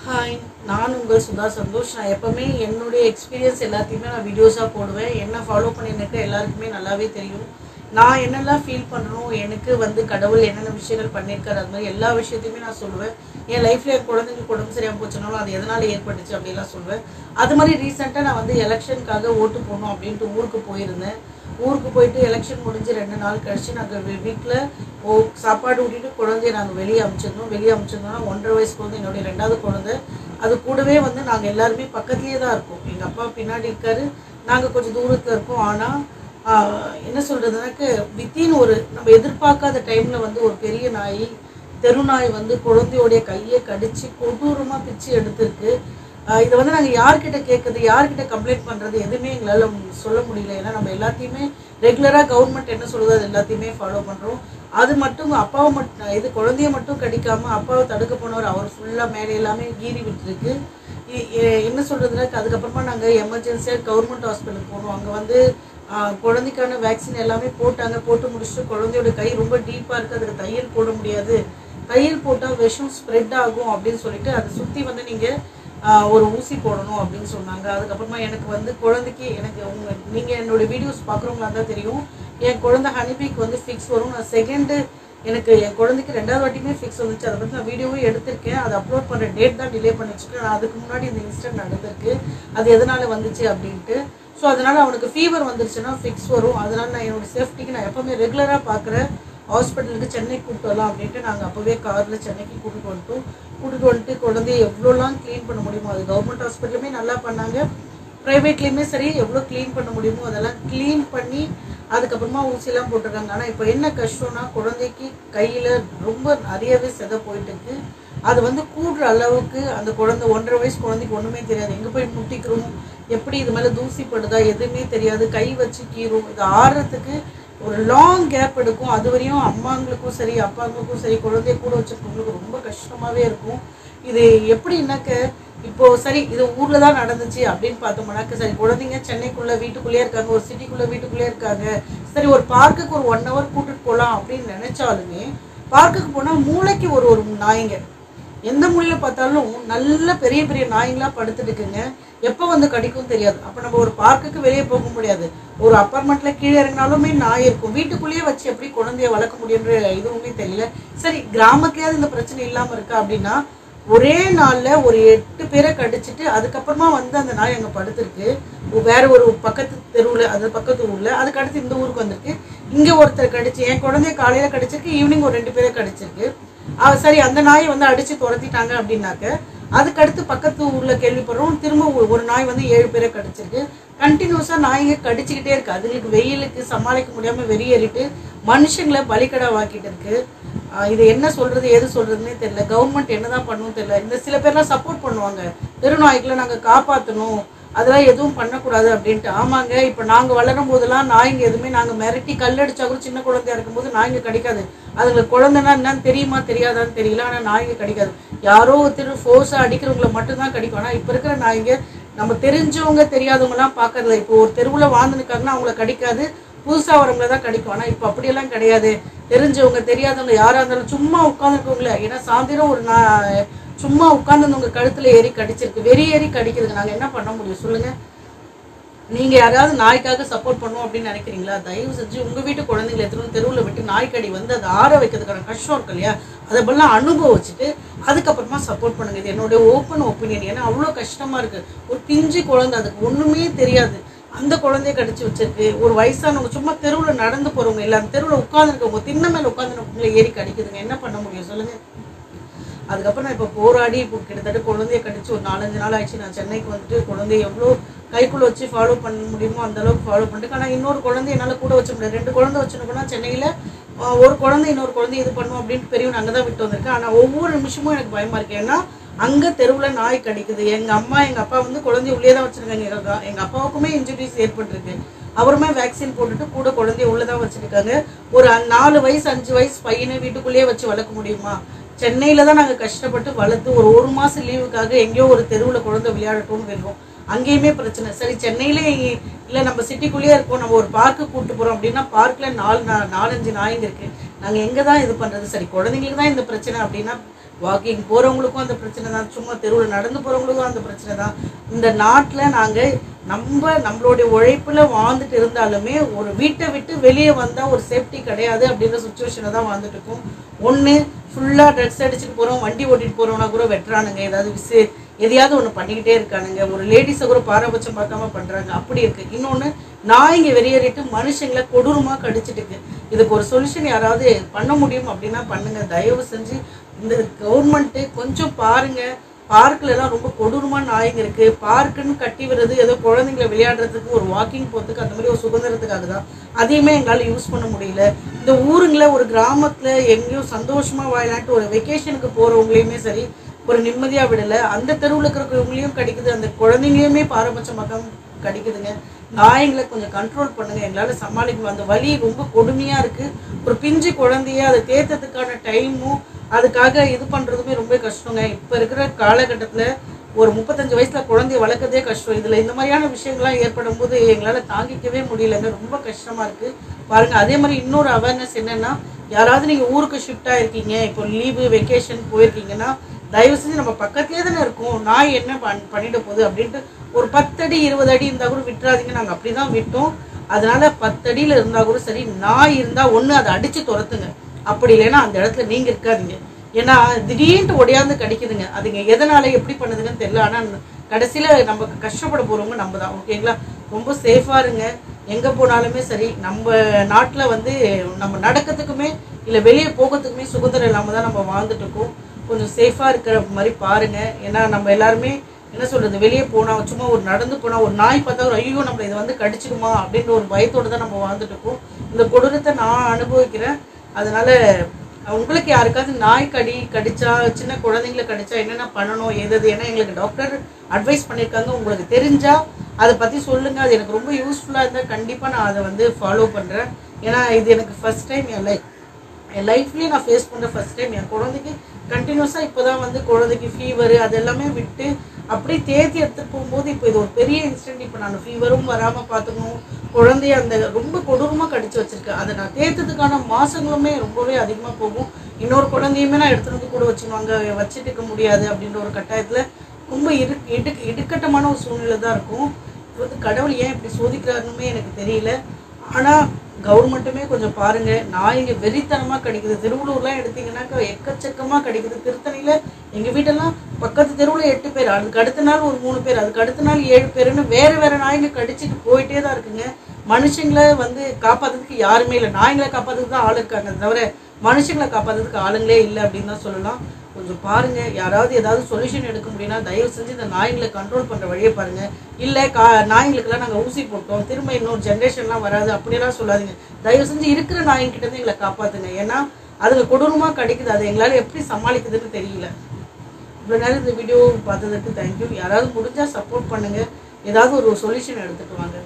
Hi, நான் உங்கள் சுதா சந்தோஷ். நான் எப்போவுமே என்னுடைய எக்ஸ்பீரியன்ஸ் எல்லாத்தையுமே நான் வீடியோஸாக போடுவேன். என்ன ஃபாலோ பண்ணியிருக்க எல்லாருக்குமே நல்லாவே தெரியும். நான் என்னெல்லாம் ஃபீல் பண்ணுறோம், எனக்கு கடவுள் என்னென்ன விஷயங்கள் பண்ணியிருக்காரு, அது மாதிரி எல்லா விஷயத்தையுமே நான் சொல்லுவேன். என் லைஃப்பில் என் குழந்தைங்களுக்கு உடம்பு சரியாக போச்சுனாலும் அது எதனால் ஏற்பட்டுச்சு அப்படிலாம் சொல்லுவேன். அது மாதிரி ரீசெண்டாக நான் எலெக்ஷனுக்காக ஓட்டு போடணும் அப்படின்ட்டு ஊருக்கு போயிருந்தேன். ஊருக்கு போயிட்டு எலெக்ஷன் முடிஞ்சு 2 நாள் கழிச்சு நாங்கள் வீட்டில் சாப்பாடு ஊட்டிட்டு குழந்தைய நாங்கள் வெளியே அமிச்சிருந்தோம்னா 1.5 வயசு குழந்தை, என்னுடைய 2வது குழந்தை. அது கூடவே நாங்கள் எல்லாருமே பக்கத்துலேயே தான் இருக்கோம். எங்கள் அப்பா பின்னாடி இருக்காரு, நாங்கள் கொஞ்சம் தூரத்தில் இருக்கோம். ஆனால் என்ன சொல்கிறதுனாக்க வித்தின் நம்ம எதிர்பார்க்காத டைமில் ஒரு பெரிய நாய், தெரு நாய் குழந்தையோடைய கையை கடித்து கொடூரமாக பிச்சு எடுத்துருக்கு. இதை நாங்கள் யார்கிட்ட கேட்குறது, யார்கிட்ட கம்ப்ளைண்ட் பண்ணுறது, எதுவுமே எங்களால் சொல்ல முடியல. ஏன்னா நம்ம எல்லாத்தையுமே ரெகுலராக கவர்மெண்ட் என்ன சொல்லுதோ அது எல்லாத்தையுமே ஃபாலோ பண்ணுறோம். அது மட்டும் அப்பாவை மட்டும் குழந்தைய மட்டும் கடிக்காமல் அப்பாவை தடுக்க போனவர் அவர் ஃபுல்லாக மேலே எல்லாமே கீறி விட்டுருக்கு. என்ன சொல்கிறதுனாக்க அதுக்கப்புறமா நாங்கள் எமர்ஜென்சியாக கவர்மெண்ட் ஹாஸ்பிட்டலுக்கு போனோம். அங்கே குழந்தைக்கான வேக்சின் எல்லாமே போட்டு முடிச்சுட்டு குழந்தையோட கை ரொம்ப டீப்பாக இருக்குது, அதுக்கு தையல் போட முடியாது, தையல் போட்டால் விஷம் ஸ்ப்ரெட் ஆகும் அப்படின்னு சொல்லிட்டு அதை சுற்றி நீங்கள் ஒரு ஊசி போடணும் அப்படின்னு சொன்னாங்க. அதுக்கப்புறமா எனக்கு குழந்தைக்கு நீங்கள் என்னோடய வீடியோஸ் பார்க்குறவங்களா தான் தெரியும். என் குழந்தை ஹனிபிக்கு ஃபிக்ஸ் வரும். நான் செகண்டு எனக்கு என் குழந்தைக்கு 2வது வாட்டியுமே ஃபிக்ஸ் வந்துச்சு. அதை பற்றி நான் வீடியோவும் எடுத்திருக்கேன். அதை அப்லோட் பண்ணுற டேட் தான் டிலே பண்ணி வச்சுட்டு நான் அதுக்கு முன்னாடி இந்த இன்சிடென்ட் நடந்திருக்கு, அது எதனால் வந்துச்சு அப்படின்ட்டு. ஸோ அதனால் அவனுக்கு ஃபீவர் வந்துருச்சுன்னா ஃபிக்ஸ் வரும். அதனால் நான் என்னோடய சேஃப்டிக்கு நான் எப்போவுமே ரெகுலராக பார்க்குற ஹாஸ்பிட்டலுக்கு சென்னை கூப்பிட்டு வரலாம் அப்படின்ட்டு நாங்கள் அப்போவே காரில் சென்னைக்கு கூட்டிகிட்டு வந்துட்டு குழந்தைய எவ்வளோலாம் க்ளீன் பண்ண முடியுமோ, அது கவர்மெண்ட் ஹாஸ்பிட்டலுமே நல்லா பண்ணாங்க, ப்ரைவேட்லேயுமே சரி எவ்வளோ க்ளீன் பண்ண முடியுமோ அதெல்லாம் க்ளீன் பண்ணி அதுக்கப்புறமா ஊசிலாம் போட்டிருக்காங்க. ஆனால் இப்போ என்ன கஷ்டம்னா குழந்தைக்கு கையில் ரொம்ப நிறையவே செதை போயிட்டுருக்கு. அது கூடுற அளவுக்கு அந்த குழந்தை 1.5 வயசு குழந்தைக்கு ஒன்றுமே தெரியாது, எங்கே போய் முட்டிக்கிறோம், எப்படி இது மேலே தூசி படுதா எதுவுமே தெரியாது, கை வச்சு கீறும். இது ஆறுறதுக்கு ஒரு லாங் கேப் எடுக்கும். அது வரையும் அம்மாங்களுக்கும் சரி அப்பாங்களுக்கும் சரி குழந்தைய கூட வச்சுருக்கவங்களுக்கு ரொம்ப கஷ்டமாகவே இருக்கும். இது எப்படின்னாக்க இப்போது சரி இது ஊரில் தான் நடந்துச்சு அப்படின்னு பார்த்தோம்னாக்க சரி குழந்தைங்க சென்னைக்குள்ளே வீட்டுக்குள்ளேயே இருக்காங்க, ஒரு சிட்டிக்குள்ளே வீட்டுக்குள்ளேயே இருக்காங்க, சரி ஒரு பார்க்குக்கு ஒரு 1 ஹவர் கூட்டிகிட்டு போகலாம் அப்படின்னு நினச்சாலுமே பார்க்குக்கு போனால் மூளைக்கு ஒரு நாய்ங்க, எந்த மூலையில் பார்த்தாலும் நல்ல பெரிய பெரிய நாய்ங்களாக படுத்துட்டு இருக்குங்க. எப்போ கடிக்கும் தெரியாது. அப்போ நம்ம ஒரு பார்க்குக்கு வெளியே போக முடியாது, ஒரு அப்பார்ட்மெண்ட்டில் கீழே இறங்கினாலுமே நாய் இருக்கும். வீட்டுக்குள்ளேயே வச்சு எப்படி குழந்தைய வளர்க்க முடியுன்ற இதுவுமே தெரியல. சரி கிராமத்துலேயாவது இந்த பிரச்சனை இல்லாமல் இருக்கா அப்படின்னா ஒரே நாளில் ஒரு 8 பேரை கடிச்சிட்டு அதுக்கப்புறமா அந்த நாய் அங்கே படுத்துருக்கு. வேற ஒரு பக்கத்து தெருவில், அது பக்கத்து ஊரில், அதுக்கு அடுத்து இந்த ஊருக்கு வந்திருக்கு. இங்கே ஒருத்தர் கடிச்சு என் குழந்தைய காலையில் கடிச்சிருக்கு, ஈவினிங் ஒரு 2 பேரை கடிச்சிருக்கு. சரி அந்த நாயை அடித்து துரத்திட்டாங்க அப்படின்னாக்க அதுக்கடுத்து பக்கத்து ஊரில் கேள்விப்படுறோம் திரும்ப ஒரு நாய் 7 பேரை கடிச்சிருக்கு. கண்டினியூஸாக நாய்ங்க கடிச்சிக்கிட்டே இருக்குது. அதுங்களுக்கு வெயிலுக்கு சமாளிக்க முடியாமல் வெளியேறிட்டு மனுஷங்களை பலிக்கடா வாக்கிட்டு இருக்கு. இது என்ன சொல்கிறது ஏது சொல்கிறதுனே தெரியல. கவர்மெண்ட் என்ன தான் பண்ணணும் தெரியல. இந்த சில பேர்லாம் சப்போர்ட் பண்ணுவாங்க, தெருநாய்களை நாங்கள் காப்பாற்றணும், அதெல்லாம் எதுவும் பண்ணக்கூடாது அப்படின்ட்டு. ஆமாங்க, இப்போ நாங்கள் வளரும் போதெல்லாம் நாய்ங்க எதுவுமே நாங்கள் மிரட்டி கல்லடிச்சா கூட சின்ன குழந்தையா இருக்கும்போது நாய்ங்க கடிக்காது. அதுங்களுக்கு குழந்தைன்னா என்னன்னு தெரியுமா தெரியாதான்னு தெரியல, ஆனால் நாய்ங்க கடிக்காது. யாரோ ஒருத்தர் ஃபோர்ஸாக அடிக்கிறவங்களை மட்டும்தான் கடிக்கும். ஆனால் இப்போ இருக்கிற நாய்ங்க நம்ம தெரிஞ்சவங்க தெரியாதவங்கலாம் பார்க்கறதில்ல. இப்போ ஒரு தெருவில் வாழ்ந்துருக்காங்கன்னா அவங்கள கடிக்காது, புதுசாக வரவங்கள தான் கடிக்கும். ஆனால் இப்போ அப்படியெல்லாம் கிடையாது. தெரிஞ்சவங்க தெரியாதவங்க யாராக இருந்தாலும் சும்மா உட்காந்துருக்கவங்கள, ஏன்னா சாயந்தரம் ஒரு சும்மா உட்காந்துருந்தவங்க கழுத்தில் ஏறி கடிச்சிருக்கு, வெறி ஏறி கடிக்கிறதுக்கு நாங்கள் என்ன பண்ண முடியும் சொல்லுங்கள்? நீங்கள் யாராவது நாய்க்காக சப்போர்ட் பண்ணணும் அப்படின்னு நினைக்கிறீங்களா? தயவு செஞ்சு உங்கள் வீட்டு குழந்தைங்களை எடுத்துகிட்டு தெருவில் விட்டு நாய்க்கடி அதை ஆற வைக்கிறதுக்கான கஷ்டம் இருக்கு இல்லையா, அதை போலாம் அனுபவிச்சுட்டு அதுக்கப்புறமா சப்போர்ட் பண்ணுங்கள். இது என்னுடைய ஓப்பன் ஒப்பீனியன். ஏன்னா அவ்வளோ கஷ்டமாக இருக்குது. ஒரு பிஞ்சு குழந்தை, அதுக்கு ஒன்றுமே தெரியாது, அந்த குழந்தைய கடிச்சு வச்சிருக்கு. ஒரு வயசானவங்க சும்மா தெருவில் நடந்து போகிறவங்க இல்லை, அந்த தெருவில் உட்காந்துருக்கவங்க தின்ன மேலே உட்காந்துருக்கவங்களை ஏறி கடிக்குதுங்க. என்ன பண்ண முடியும் சொல்லுங்கள்? அதுக்கப்புறம் நான் இப்போ போராடி இப்போ கிட்டத்தட்ட குழந்தைய கடிச்சு ஒரு 4-5 நாள் ஆயிடுச்சு. நான் சென்னைக்கு குழந்தைய எவ்வளோ கைக்குள்ளே வச்சு ஃபாலோ பண்ண முடியுமோ அந்தளவுக்கு ஃபாலோ பண்ணிட்டு, ஆனால் இன்னொரு குழந்தை என்னால் கூட வச்ச முடியாது. 2 குழந்தை வச்சுருக்கோன்னா சென்னையில் ஒரு குழந்தை இன்னொரு குழந்தை இது பண்ணும் அப்படின்ட்டு பெரியவன் அங்கே தான் விட்டு வந்திருக்கேன். ஆனால் ஒவ்வொரு நிமிஷமும் எனக்கு பயமாக இருக்குது. ஏன்னா அங்கே தெருவில் நாய் கடிக்குது. எங்கள் அம்மா எங்கள் அப்பா குழந்தைய உள்ளே தான் வச்சுருக்காங்க. எங்கள் அப்பாவுக்குமே இன்ஜுரிஸ் ஏற்பட்டிருக்கு. அவருமே வேக்சின் போட்டுட்டு கூட குழந்தைய உள்ளே தான் வச்சுருக்காங்க. ஒரு 4 வயசு 5 வயசு பையனை வீட்டுக்குள்ளேயே வச்சு வளர்க்க முடியுமா? சென்னையில் தான் நாங்கள் கஷ்டப்பட்டு வளர்த்து ஒரு மாதம் லீவுக்காக எங்கேயோ ஒரு தெருவில் குழந்தை விளையாடட்டும்னு வருவோம். அங்கேயுமே பிரச்சனை. சரி சென்னையிலே இல்லை நம்ம சிட்டிக்குள்ளேயே இருக்கோம், நம்ம ஒரு பார்க்கு கூப்பிட்டு போகிறோம் அப்படின்னா பார்க்கில் 4-5 நாய்ங்க இருக்குது. நாங்கள் எங்கே தான் இது பண்ணுறது? சரி குழந்தைங்களுக்கு தான் இந்த பிரச்சனை அப்படின்னா வாக்கிங் போகிறவங்களுக்கும் அந்த பிரச்சனை தான், சும்மா தெருவில் நடந்து போகிறவங்களுக்கும் அந்த பிரச்சனை தான். இந்த நாட்டில் நாங்கள் நம்மளுடைய உழைப்பில் வாழ்ந்துட்டு இருந்தாலுமே ஒரு வீட்டை விட்டு வெளியே வந்தால் ஒரு சேஃப்டி கிடையாது அப்படின்ற சுச்சுவேஷனை தான் வாழ்ந்துட்டு இருக்கோம். ஒன்று ஃபுல்லாக ட்ரக்ஸ் அடிச்சுட்டு போகிறோம், வண்டி ஓட்டிகிட்டு போகிறோம்னா கூட வெட்டுறானுங்க, ஏதாவது எதையாவது ஒன்று பண்ணிக்கிட்டே இருக்கானுங்க, ஒரு லேடிஸை கூட பாரபட்சம் பார்க்காம பண்ணுறாங்க, அப்படி இருக்குது. இன்னொன்று நாய்ங்க வெளியேறிட்டு மனுஷங்களை கொடூரமாக கடிச்சிட்டு இருக்கு. இதுக்கு ஒரு சொல்யூஷன் யாராவது பண்ண முடியும் அப்படின்னா பண்ணுங்கள். தயவு செஞ்சு இந்த கவர்மெண்ட்டு கொஞ்சம் பாருங்கள். பார்க்கிலலாம் ரொம்ப கொடூரமான நாய்ங்க இருக்குது. பார்க்குன்னு கட்டி விடுறது ஏதோ குழந்தைங்களை விளையாடுறதுக்கு, ஒரு வாக்கிங் போகிறதுக்கு, அந்த மாதிரி ஒரு சுதந்திரத்துக்காக தான். அதையுமே எங்களால் யூஸ் பண்ண முடியல. இந்த ஊருங்களில் ஒரு கிராமத்தில் எங்கேயோ சந்தோஷமாக வாழலான்ட்டு ஒரு வெக்கேஷனுக்கு போகிறவங்களையுமே சரி ஒரு நிம்மதியாக விடலை. அந்த தெருவில் இருக்கிறவங்களையும் கிடைக்குது, அந்த குழந்தைங்களையுமே பாரபட்சமாக கிடைக்குதுங்க. நாய்ங்களை கொஞ்சம் கண்ட்ரோல் பண்ணுங்கள், எங்களால் சமாளிக்கணும். அந்த வலி ரொம்ப கொடுமையாக இருக்குது. ஒரு பிஞ்சு குழந்தைய அதை தேர்த்ததுக்கான டைமும் அதுக்காக இது பண்ணுறதுமே ரொம்ப கஷ்டங்க. இப்போ இருக்கிற காலகட்டத்தில் ஒரு 35 வயசில் குழந்தைய வளர்க்குறதே கஷ்டம். இதில் இந்த மாதிரியான விஷயங்கள்லாம் ஏற்படும் போது எங்களால் தாங்கிக்கவே முடியலைங்க, ரொம்ப கஷ்டமாக இருக்குது பாருங்கள். அதே மாதிரி இன்னொரு அவேர்னஸ் என்னென்னா, யாராவது நீங்கள் ஊருக்கு ஷிஃப்ட் ஆகிருக்கீங்க, இப்போ லீவு வெக்கேஷன் போயிருக்கீங்கன்னா தயவு செஞ்சு நம்ம பக்கத்துலேயே தானே இருக்கும், நாய் என்ன பண்ணிட்டு போகுது அப்படின்ட்டு ஒரு 10 அடி 20 அடி இருந்தால் கூட விட்டுறாதீங்க. நாங்கள் அப்படி தான் விட்டோம். அதனால் 10 அடியில் இருந்தால் கூட சரி, நாய் இருந்தால் ஒன்று அதை அடித்து துரத்துங்க, அப்படி இல்லைன்னா அந்த இடத்துல நீங்கள் இருக்காதீங்க. ஏன்னா திடீர்னு ஒடையாந்து கடிக்குதுங்க, அதுங்க எதனால எப்படி பண்ணுதுங்கன்னு தெரியல. ஆனால் கடைசியில் நம்ம கஷ்டப்பட போகிறவங்க நம்ம தான். ஓகேங்களா? ரொம்ப சேஃபாக இருங்க. எங்கே போனாலுமே சரி, நம்ம நாட்டில் வந்து நம்ம நடக்கிறதுக்குமே இல்லை வெளியே போகிறதுக்குமே சுதந்திரம் இல்லாமல் தான் நம்ம வாழ்ந்துட்டு இருக்கோம். கொஞ்சம் சேஃபாக இருக்கிற மாதிரி பாருங்கள். ஏன்னா நம்ம எல்லாருமே என்ன சொல்கிறது, வெளியே போனால் சும்மா ஒரு நடந்து போனால் ஒரு நாய் பார்த்தா ஒரு ஐயோ நம்மளை இதை வந்து கடிச்சிடுமா அப்படின்ற ஒரு பயத்தோடு தான் நம்ம வாழ்ந்துட்டு இருக்கோம். இந்த கொடூரத்தை நான் அனுபவிக்கிறேன். அதனால் உங்களுக்கு யாருக்காவது நாய் கடிச்சா, சின்ன குழந்தைங்களை கடிச்சா என்னென்ன பண்ணணும் ஏதாவது, ஏன்னா எங்களுக்கு டாக்டர் அட்வைஸ் பண்ணியிருக்காங்க. உங்களுக்கு தெரிஞ்சால் அதை பற்றி சொல்லுங்கள். அது எனக்கு ரொம்ப யூஸ்ஃபுல்லாக இருந்தால் கண்டிப்பாக நான் அதை வந்து ஃபாலோ பண்ணுறேன். ஏன்னா இது எனக்கு ஃபஸ்ட் டைம் என் லைஃப்லேயே நான் ஃபேஸ் பண்ணுற ஃபஸ்ட் டைம். என் குழந்தைக்கு கண்டினியூஸாக இப்போ தான் வந்து குழந்தைக்கு ஃபீவரு அது எல்லாமே விட்டு அப்படியே தேத்தி எடுத்துகிட்டு போகும்போது இப்போ இது ஒரு பெரிய இன்சிடென்ட். இப்போ நான் ஃபீவரும் வராமல் பார்த்துக்கணும், குழந்தைய அந்த ரொம்ப கொடூரமாக கடிச்சு வச்சுருக்கேன். அதை நான் தேர்த்ததுக்கான மாதங்களுமே ரொம்பவே அதிகமாக போகும். இன்னொரு குழந்தையுமே நான் எடுத்துகிட்டு வந்து கூட வச்சுட்டு இருக்க முடியாது அப்படின்ற ஒரு கட்டாயத்தில் ரொம்ப இடுக்கட்டமான ஒரு சூழ்நிலை தான் இருக்கும். இது வந்து கடவுள் ஏன் இப்படி சோதிக்கிறாருன்னு எனக்கு தெரியல. ஆனால் கவர்மெண்ட்டுமே கொஞ்சம் பாருங்கள். நாய்ங்க வெறித்தனமாக கிடைக்குது. திருவள்ளூர்லாம் எடுத்திங்கன்னாக்கா எக்கச்சக்கமாக கிடைக்குது. திருத்தணியில் எங்கள் வீட்டெல்லாம் பக்கத்து தெருவில் 8 பேர், அதுக்கு அடுத்த நாள் ஒரு 3 பேர், அதுக்கு அடுத்த நாள் 7 பேருன்னு வேறு நாய்ங்க கடிச்சிட்டு போயிட்டே தான் இருக்குங்க. மனுஷங்களை வந்து காப்பாற்றுறதுக்கு யாருமே இல்லை. நாய்ங்களை காப்பாற்றுறதுக்கு தான் ஆள் இருக்காங்க, தவிர மனுஷங்களை காப்பாற்றுறதுக்கு ஆளுங்களே இல்லை அப்படின்னு தான் சொல்லலாம். கொஞ்சம் பாருங்கள். யாராவது ஏதாவது சொல்யூஷன் எடுக்க முடியும்னா தயவு செஞ்சு இந்த நாய்களை கண்ட்ரோல் பண்ணுற வழியை பாருங்கள். இல்லை நாய்ங்களுக்கெல்லாம் நாங்கள் ஊசி போட்டோம், திரும்ப இன்னொரு ஜென்ரேஷன்லாம் வராது அப்படியெல்லாம் சொல்லாதீங்க. தயவு செஞ்சு இருக்கிற நாய்கிட்டேருந்து எங்களை காப்பாற்றுங்க. ஏன்னா அதுங்க கொடூரமாக கிடைக்குது, அதை எங்களால் எப்படி சமாளிக்குதுன்னு தெரியல. இவ்வளோ நேரம் இந்த வீடியோ பார்த்ததுக்கு தேங்க்யூ. யாராவது முடிஞ்சால் சப்போர்ட் பண்ணுங்கள். ஏதாவது ஒரு சொல்யூஷன் எடுத்துகிட்டு வாங்க.